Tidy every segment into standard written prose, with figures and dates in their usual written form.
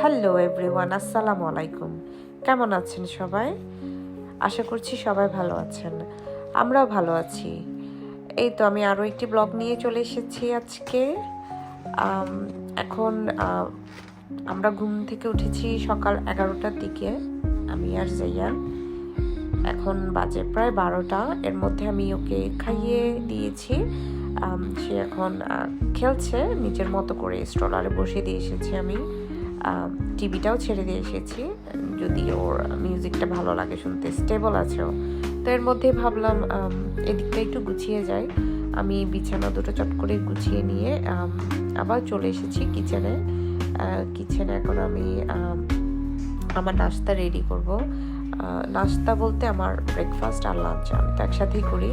Hello everyone, আসসালামু আলাইকুম। কেমন আছেন সবাই? আশা করছি সবাই ভালো আছেন। আমরাও ভালো আছি। এই তো আমি আরও একটি ব্লগ নিয়ে চলে এসেছি আজকে। আম, এখন আমরা ঘুম থেকে উঠেছি সকাল 11টার দিকে, আমি আর জাইয়ান। এখন বাজে প্রায় 12টা। এর মধ্যে আমি ওকে খাইয়ে দিয়েছি। সে এখন খেলছে নিজের মতো করে, স্ট্রলারে বসিয়ে দিয়ে এসেছি আমি। টিভিটাও ছেড়ে দিয়ে এসেছি, যদি ওর মিউজিকটা ভালো লাগে শুনতে, স্টেবল আছে ও। তো এর মধ্যেই ভাবলাম এদিকটা একটু গুছিয়ে যাই। আমি বিছানা দুটো চট করে গুছিয়ে নিয়ে আবার চলে এসেছি কিচেনে। কিচেনে এখন আমি আমার নাস্তা রেডি করব। নাস্তা বলতে আমার ব্রেকফাস্ট আর লাঞ্চ আমি তো একসাথেই করি।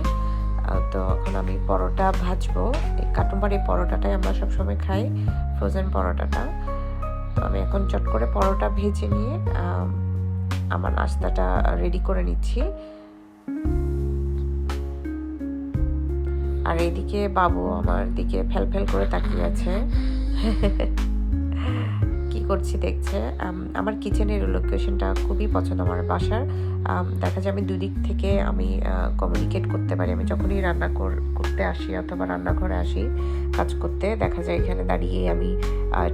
তো এখন আমি পরোটা ভাজবো। এই কাটুমারি পরোটাটাই আমরা সবসময় খাই, ফ্রোজেন পরোটাটা। তো আমি এখন চট করে পরোটা ভেজে নিয়ে আমার নাস্তাটা রেডি করে নিচ্ছি। আর এইদিকে বাবু আমার দিকে ফেল করে তাকিয়ে আছে। কি করছি দেখছে। আমার কিচেনের লোকেশনটা খুবই পছন্দ আমার বাসার। দেখা যায় আমি দুদিক থেকে আমি কমিউনিকেট করতে পারি। আমি যখনই রান্না করতে আসি অথবা রান্নাঘরে আসি কাজ করতে, দেখা যায় এখানে দাঁড়িয়ে আমি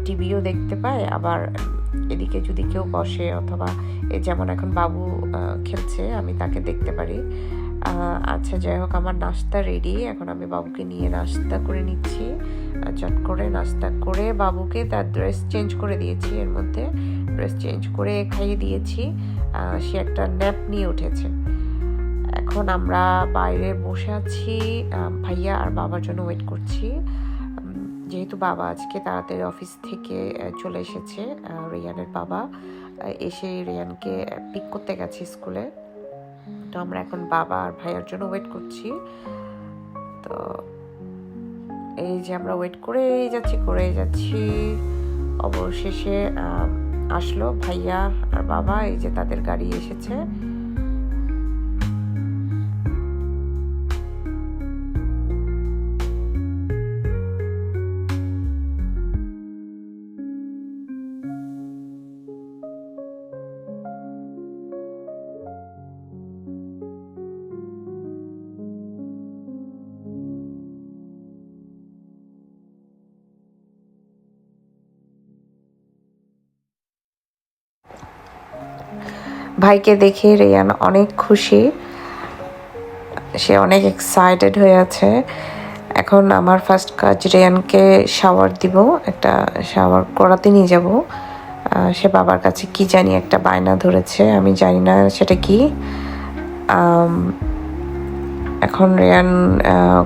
টিভিও দেখতে পাই, আবার এদিকে যদি কেউ বসে অথবা যেমন এখন বাবু খেলছে আমি তাকে দেখতে পারি। আচ্ছা, যাই হোক, আমার নাস্তা রেডি। এখন আমি বাবুকে নিয়ে নাস্তা করে নিচ্ছি। চট করে নাস্তা করে বাবুকে তার ড্রেস চেঞ্জ করে দিয়েছি, এর মধ্যে ড্রেস চেঞ্জ করে খাইয়ে দিয়েছি। সে একটা ন্যাপ নিয়ে উঠেছে। এখন আমরা বাইরে বসে আছি, ভাইয়া আর বাবার জন্য ওয়েট করছি। যেহেতু বাবা আজকে তাড়াতাড়ি অফিস থেকে চলে এসেছে, রিয়ানের বাবা এসে রিয়ানকে পিক করতে গেছে স্কুলে। তো আমরা এখন বাবা আর ভাইয়ার জন্য ওয়েট করছি। তো এই যে আমরা ওয়েট করেই যাচ্ছি। অবশেষে আসলো ভাইয়া আর বাবা, এই যে তাদের গাড়ি এসেছে। ভাইকে দেখে রিয়ান অনেক খুশি, সে অনেক এক্সাইটেড হয়ে আছে। এখন আমার ফার্স্ট কাজ রিয়ানকে শাওয়ার দিব, একটা শাওয়ার করাতে নিয়ে যাব। সে বাবার কাছে কি জানি একটা বায়না ধরেছে, আমি জানি না সেটা কি। এখন রেয়ান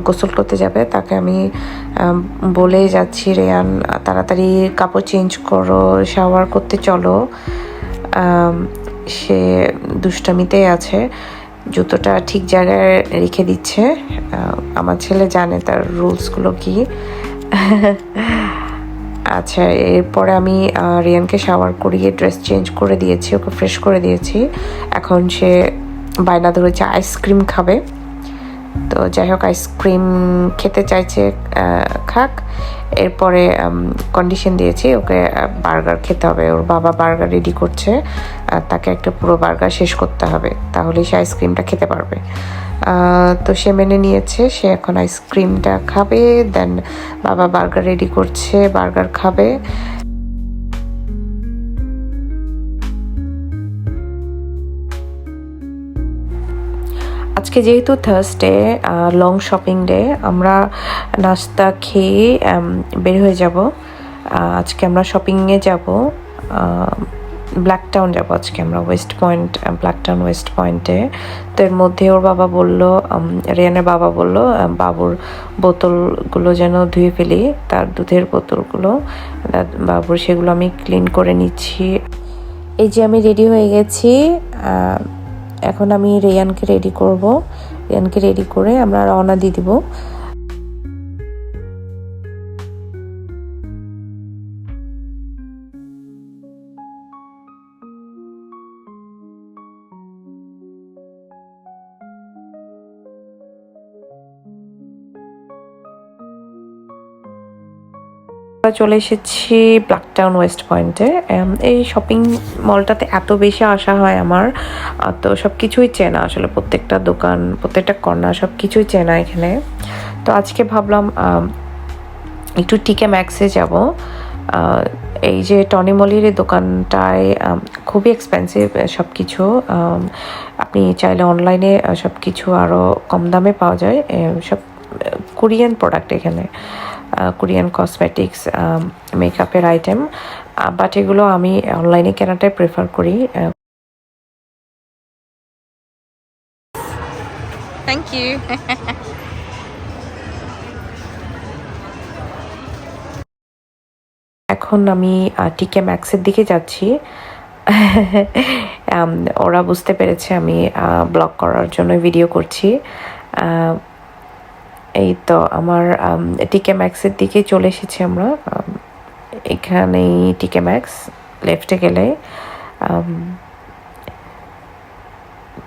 গোসল করতে যাবে, তাকে আমি বলেই যাচ্ছি, রেয়ান তাড়াতাড়ি কাপড় চেঞ্জ করো, শাওয়ার করতে চলো। সে দুষ্টামিতেই আছে, জুতোটা ঠিক জায়গায় রেখে দিচ্ছে। আমার ছেলে জানে তার রুলসগুলো কি। আচ্ছা, এরপরে আমি রিয়ানকে শাওয়ার করিয়ে ড্রেস চেঞ্জ করে দিয়েছি, ওকে ফ্রেশ করে দিয়েছি। এখন সে বায়না ধরেছে আইসক্রিম খাবে। তো যাই হোক, আইসক্রিম খেতে চাইছে, খাক। এরপরে কন্ডিশন দিয়েছি ওকে বার্গার খেতে হবে। ওর বাবা বার্গার রেডি করছে, তাকে একটা পুরো বার্গার শেষ করতে হবে, তাহলেই সে আইসক্রিমটা খেতে পারবে। তো সে মেনে নিয়েছে, সে এখন আইসক্রিমটা খাবে। দেন বাবা বার্গার রেডি করছে, বার্গার খাবে। আজকে যেহেতু থার্সডে, লং শপিং ডে, আমরা নাস্তা খেয়ে বের হয়ে যাব। আজকে আমরা শপিংয়ে যাব, ব্ল্যাক টাউন যাব আজকে আমরা, West point, black town West পয়েন্টে। তো এর মধ্যে ওর বাবা বলল, রিয়ানের বাবা বলল বাবুর বোতলগুলো যেন ধুয়ে ফেলি, তার দুধের বোতলগুলো। বাবুর সেগুলো আমি ক্লিন করে নিচ্ছি। এই যে আমি রেডি হয়ে গেছি। এখন আমি রেয়ানকে রেডি করব। রেয়ানকে রেডি করে আমরা রওনা দিয়ে দিব। চলে এসেছি ব্ল্যাকটাউন ওয়েস্ট পয়েন্টে। এই শপিং মলটাতে এত বেশি আসা হয় আমার, তো সব কিছুই চেনা আসলে, প্রত্যেকটা দোকান, প্রত্যেকটা কর্নার সব কিছুই চেনা এখানে। তো আজকে ভাবলাম একটু টিকে ম্যাক্সে যাব। এই যে টনি মলির এই দোকানটায় খুবই এক্সপেন্সিভ সব কিছু। আপনি চাইলে অনলাইনে সব কিছু আরও কম দামে পাওয়া যায়। সব কোরিয়ান প্রোডাক্ট এখানে, কোরিয়ান কসমেটিক্স, মেকআপের আইটেম, বাট এগুলো আমি অনলাইনে কেনাটাই প্রেফার করি। Thank you. এখন আমি টিকে ম্যাক্সের দিকে যাচ্ছি। ওরা বুঝতে পেরেছে আমি ব্লগ করার জন্য ভিডিও করছি। এই তো আমার টিকে ম্যাক্সের দিকে চলে এসেছি আমরা। এখানেই টিকে ম্যাক্স, লেফটে গেলে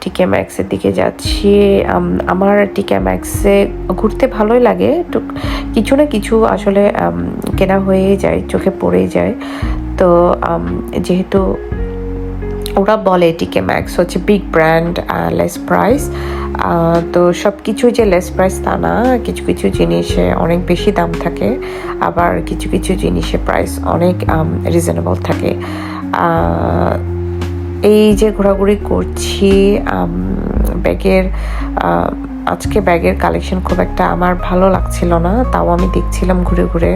টিকে ম্যাক্সের দিকে যাচ্ছি। আমার টিকে ম্যাক্সে ঘুরতে ভালোই লাগে, তো কিছু না কিছু আসলে কেনা হয়েই যায়, চোখে পড়েই যায়। তো যেহেতু ওরা বলে টিকে ম্যাক্স হচ্ছে বিগ ব্র্যান্ড, লেস প্রাইস, তো সব কিছুই যে লেস প্রাইস তা না, কিছু কিছু জিনিসে অনেক বেশি দাম থাকে, আবার কিছু কিছু জিনিসে প্রাইস অনেক রিজনেবল থাকে। এই যে ঘোরাঘুরি করছি ব্যাগের, আজকে ব্যাগের কালেকশন খুব একটা আমার ভালো লাগছিল না, তাও আমি দেখছিলাম ঘুরে ঘুরে,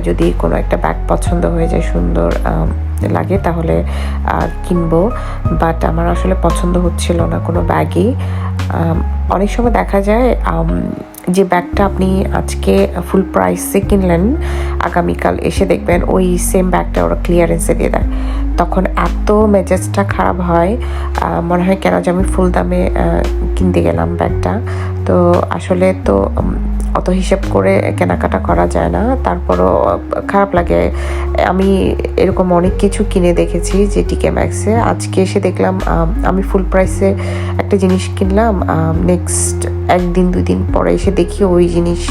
যদি কোনো একটা ব্যাগ পছন্দ হয়ে যায়, সুন্দর লাগে, তাহলে কিনবো। বাট আমার আসলে পছন্দ হচ্ছিল না কোনো ব্যাগই। অনেক সময় দেখা যায় যে ব্যাগটা আপনি আজকে ফুল প্রাইসে কিনলেন, আগামীকাল এসে দেখবেন ওই সেম ব্যাগটা ওরা ক্লিয়ারেন্সে দিয়ে দেয়। তখন এত মেজাজটা খারাপ হয়, মনে হয় কেন যে আমি ফুল দামে কিনতে গেলাম ব্যাগটা। তো আসলে তো অত হিসেব করে কেনাকাটা করা যায় না, তারপরও খারাপ লাগে। আমি এরকম অনেক কিছু কিনে দেখেছি যে টিকে ম্যাক্সে, আজকে এসে দেখলাম আমি ফুল প্রাইসে একটা জিনিস কিনলাম, নেক্সট একদিন দুই দিন পরে এসে দেখি ওই জিনিস,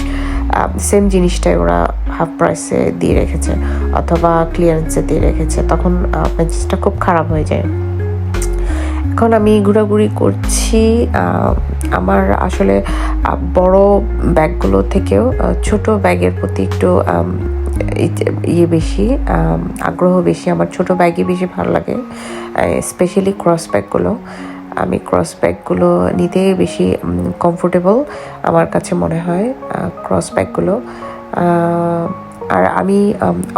সেম জিনিসটাই ওরা হাফ প্রাইসে দিয়ে রেখেছে অথবা ক্লিয়ারেন্সে দিয়ে রেখেছে, তখন মেজাজটা খুব খারাপ হয়ে যায়। এখন আমি ঘোরাঘুরি করছি। আমার আসলে বড় ব্যাগগুলো থেকেও ছোট ব্যাগের প্রতি একটু বেশি আগ্রহ বেশি, আমার ছোট ব্যাগই বেশি ভালো লাগে, স্পেশালি ক্রস ব্যাগগুলো। আমি ক্রস ব্যাগগুলো নিতে বেশি কমফোর্টেবল আমার কাছে মনে হয়, ক্রস ব্যাগগুলো। আর আমি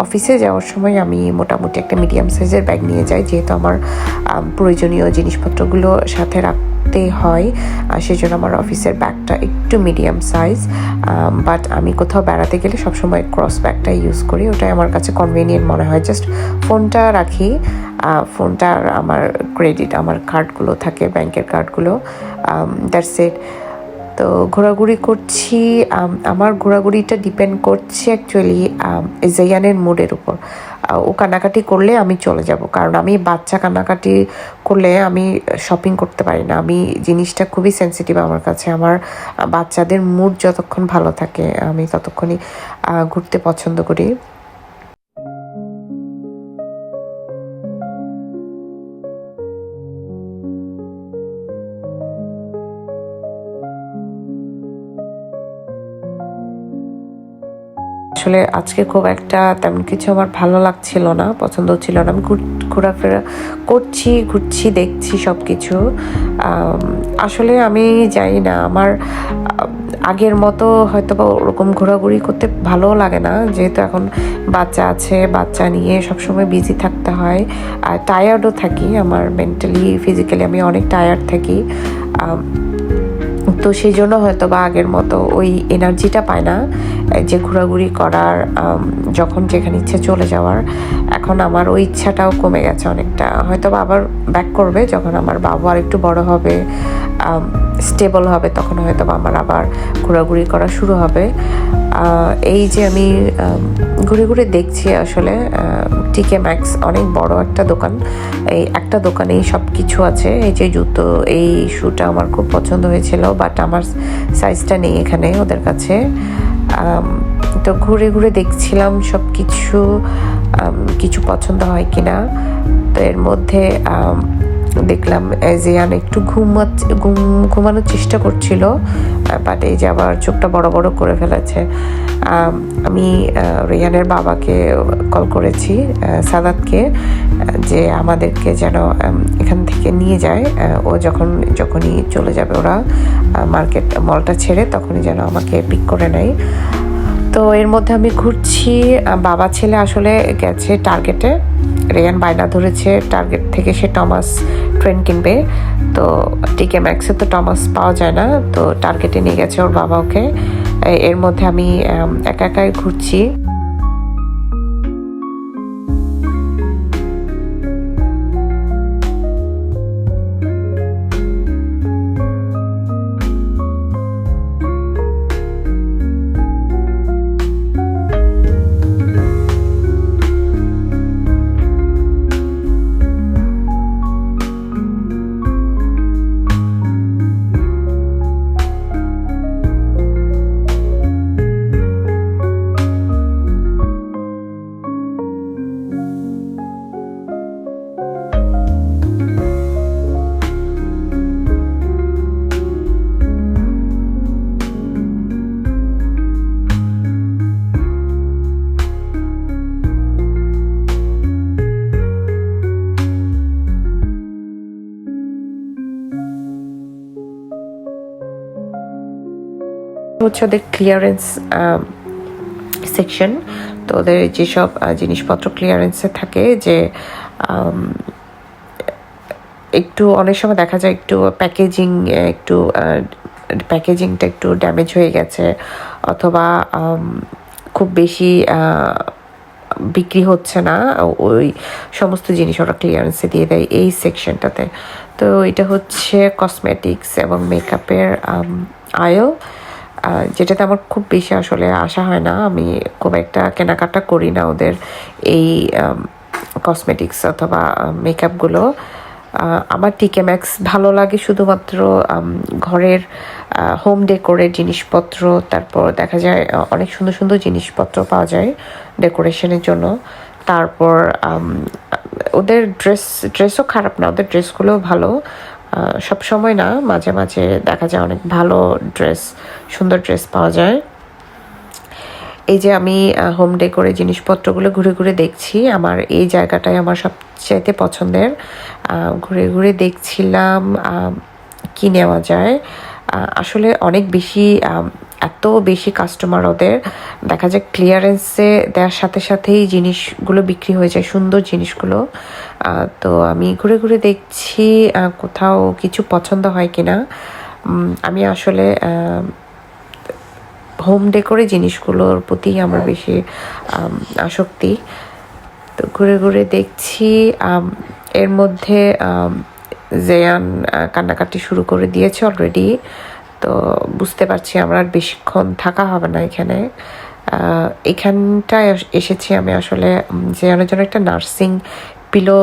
অফিসে যাওয়ার সময় আমি মোটামুটি একটা মিডিয়াম সাইজের ব্যাগ নিয়ে যাই, যেহেতু আমার প্রয়োজনীয় জিনিসপত্রগুলো সাথে রাখতে হয়, সেজন্য আমার অফিসের ব্যাগটা একটু মিডিয়াম সাইজ। বাট আমি কোথাও বেড়াতে গেলে সবসময় ক্রস ব্যাগটাই ইউজ করি, ওটাই আমার কাছে কনভিনিয়েন্ট মনে হয়। জাস্ট ফোনটা রাখি, ফোনটা আর আমার ক্রেডিট, আমার কার্ডগুলো থাকে, ব্যাংকের কার্ডগুলো, দ্যাটস ইট। তো ঘোরাঘুরি করছি। আমার ঘোরাঘুরিটা ডিপেন্ড করছে অ্যাকচুয়ালি জায়ানের মুডের উপর। ও কান্নাকাটি করলে আমি চলে যাব, কারণ আমি বাচ্চা কান্নাকাটি করলে আমি শপিং করতে পারি না। আমি জিনিসটা খুবই সেন্সিটিভ আমার কাছে, আমার বাচ্চাদের মুড যতক্ষণ ভালো থাকে আমি ততক্ষণই ঘুরতে পছন্দ করি। আসলে আজকে খুব একটা তেমন কিছু আমার ভালো লাগছিল না, পছন্দ হচ্ছিল না। আমি ঘোরাফেরা করছি, ঘুরছি, দেখছি সব কিছু। আসলে আমি জানি না, আমার আগের মতো হয়তো বা ওরকম ঘোরাঘুরি করতে ভালোও লাগে না, যেহেতু এখন বাচ্চা আছে, বাচ্চা নিয়ে সবসময় বিজি থাকতে হয়, আর টায়ার্ডও থাকি, আমার মেন্টালি ফিজিক্যালি আমি অনেক টায়ার্ড থাকি। তো সেই জন্য হয়তো বা আগের মতো ওই এনার্জিটা পায় না যে ঘোরাঘুরি করার, যখন যেখানে ইচ্ছে চলে যাওয়ার। এখন আমার ওই ইচ্ছাটাও কমে গেছে অনেকটা, হয়তো বা আবার ব্যাক করবে যখন আমার বাবা আর একটু বড় হবে, স্টেবল হবে, তখন হয়তো বা আমার আবার ঘোরাঘুরি করা শুরু হবে। এই যে আমি ঘুরে ঘুরে দেখছি, আসলে টিকে ম্যাক্স অনেক বড় একটা দোকান, এই একটা দোকানেই সব কিছু আছে। এই যে জুতো, এই শুটা আমার খুব পছন্দ হয়েছিল, বাট আমার সাইজটা নেই এখানে ওদের কাছে। তো ঘুরে ঘুরে দেখছিলাম সব কিছু, কিছু পছন্দ হয় কিনা। তো এর মধ্যে দেখলাম জিয়ান একটু ঘুমানোর চেষ্টা করছিল, বাট এই যে আবার চোখটা বড় বড় করে ফেলেছে। আমি রিয়ানের বাবাকে কল করেছি, সাদাতকে, যে আমাদেরকে যেন এখান থেকে নিয়ে যায়। ও যখনই চলে যাবে ওরা মলটা ছেড়ে, তখনই যেন আমাকে পিক করে নেয়। তো এর মধ্যে আমি ঘুরছি। বাবা ছেলে আসলে গেছে টার্গেটে। রেয়ান বায়না ধরেছে টার্গেট থেকে সে টমাস ট্রেন কিনবে। তো টিকে ম্যাক্সে তো টমাস পাওয়া যায় না, তো টার্গেটে নিয়ে গেছে ওর বাবা ওকে। এর মধ্যে আমি একা একাই ঘুরছি। হচ্ছে ওদের ক্লিয়ারেন্স সেকশন। তো ওদের যেসব জিনিসপত্র ক্লিয়ারেন্সে থাকে, যে একটু অনেক সময় দেখা যায় একটু প্যাকেজিংটা একটু ড্যামেজ হয়ে গেছে, অথবা খুব বেশি বিক্রি হচ্ছে না, ওই সমস্ত জিনিস ওরা ক্লিয়ারেন্সে দিয়ে দেয় এই সেকশনটাতে। তো এটা হচ্ছে কসমেটিক্স এবং মেকআপের আয়েল, যেটাতে আমার খুব বেশি আসলে আশা হয় না। আমি খুব একটা কেনাকাটা করি না ওদের এই কসমেটিক্স অথবা মেকআপগুলো। আমার টিকে ম্যাক্স ভালো লাগে শুধুমাত্র ঘরের হোম ডেকোরের জিনিসপত্র, তারপর দেখা যায় অনেক সুন্দর সুন্দর জিনিসপত্র পাওয়া যায় ডেকোরেশনের জন্য। তারপর ওদের ড্রেসও খারাপ না, ওদের ড্রেসগুলোও ভালো। সব সময় না, মাঝে মাঝে দেখা যায় অনেক ভালো সুন্দর ড্রেস পাওয়া যায়। এই যে আমি হোম ডেকোরে জিনিসপত্রগুলো ঘুরে ঘুরে দেখছি। আমার এই জায়গাটাই আমার সবচাইতে পছন্দের। ঘুরে ঘুরে দেখছিলাম কি নেওয়া যায়। আসলে অনেক বেশি, এত বেশি কাস্টমার ওদের, দেখা যায় ক্লিয়ারেন্সে দেওয়ার সাথে সাথেই জিনিসগুলো বিক্রি হয়ে যায়, সুন্দর জিনিসগুলো। তো আমি ঘুরে ঘুরে দেখছি কোথাও কিছু পছন্দ হয় কিনা। আমি আসলে হোম ডেকোরে জিনিসগুলোর প্রতি আমার বেশি আসক্তি। তো ঘুরে ঘুরে দেখছি। এর মধ্যে জেয়ান কান্নাকাটি শুরু করে দিয়েছে অলরেডি। তো বুঝতে পারছি আমরা আর বেশিক্ষণ থাকা হবে না এখানে। এখানটায় এসেছি আমি আসলে জেয়ানের জন্য একটা নার্সিং পিলো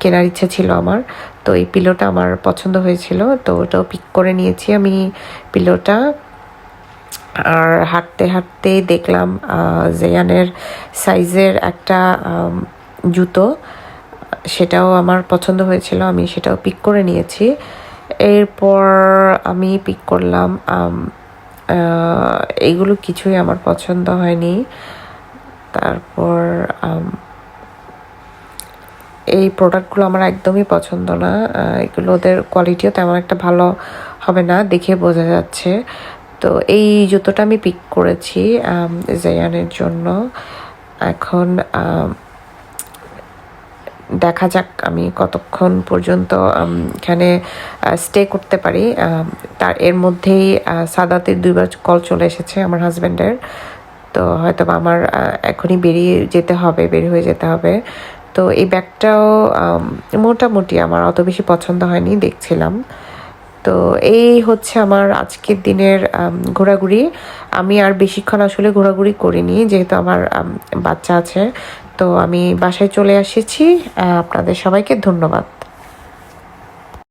কেনার ইচ্ছা ছিল আমার। তো এই পিলোটা আমার পছন্দ হয়েছিল, তো ওটাও পিক করে নিয়েছি আমি পিলোটা। আর হাঁটতে হাঁটতে দেখলাম জেয়ানের সাইজের একটা জুতো, সেটাও আমার পছন্দ হয়েছিল, আমি সেটাও পিক করে নিয়েছি। এরপর আমি পিক করলাম এইগুলো কিছুই আমার পছন্দ হয়নি। তারপর এই প্রোডাক্টগুলো আমার একদমই পছন্দ না, এগুলো ওদের কোয়ালিটিও তেমন একটা ভালো হবে না, দেখে বোঝা যাচ্ছে। তো এই জুতোটা আমি পিক করেছি জেয়ানের জন্য। এখন দেখা যাক আমি কতক্ষণ পর্যন্ত এখানে স্টে করতে পারি। এর মধ্যেই সাদাতের 2বার কল চলে এসেছে আমার হাজব্যান্ডের। তো হয়তো আমার এখনই বের হয়ে যেতে হবে। তো এই ব্যাগটাও মোটামুটি আমার অত বেশি পছন্দ হয়নি, দেখছিলাম। তো এই হচ্ছে আমার আজকের দিনের ঘোরাঘুরি। আমি আর বেশিক্ষণ আসলে ঘোরাঘুরি করিনি, যেহেতু আমার বাচ্চা আছে। তো আমি বাসায় চলে এসেছি। আপনাদের সবাইকে ধন্যবাদ।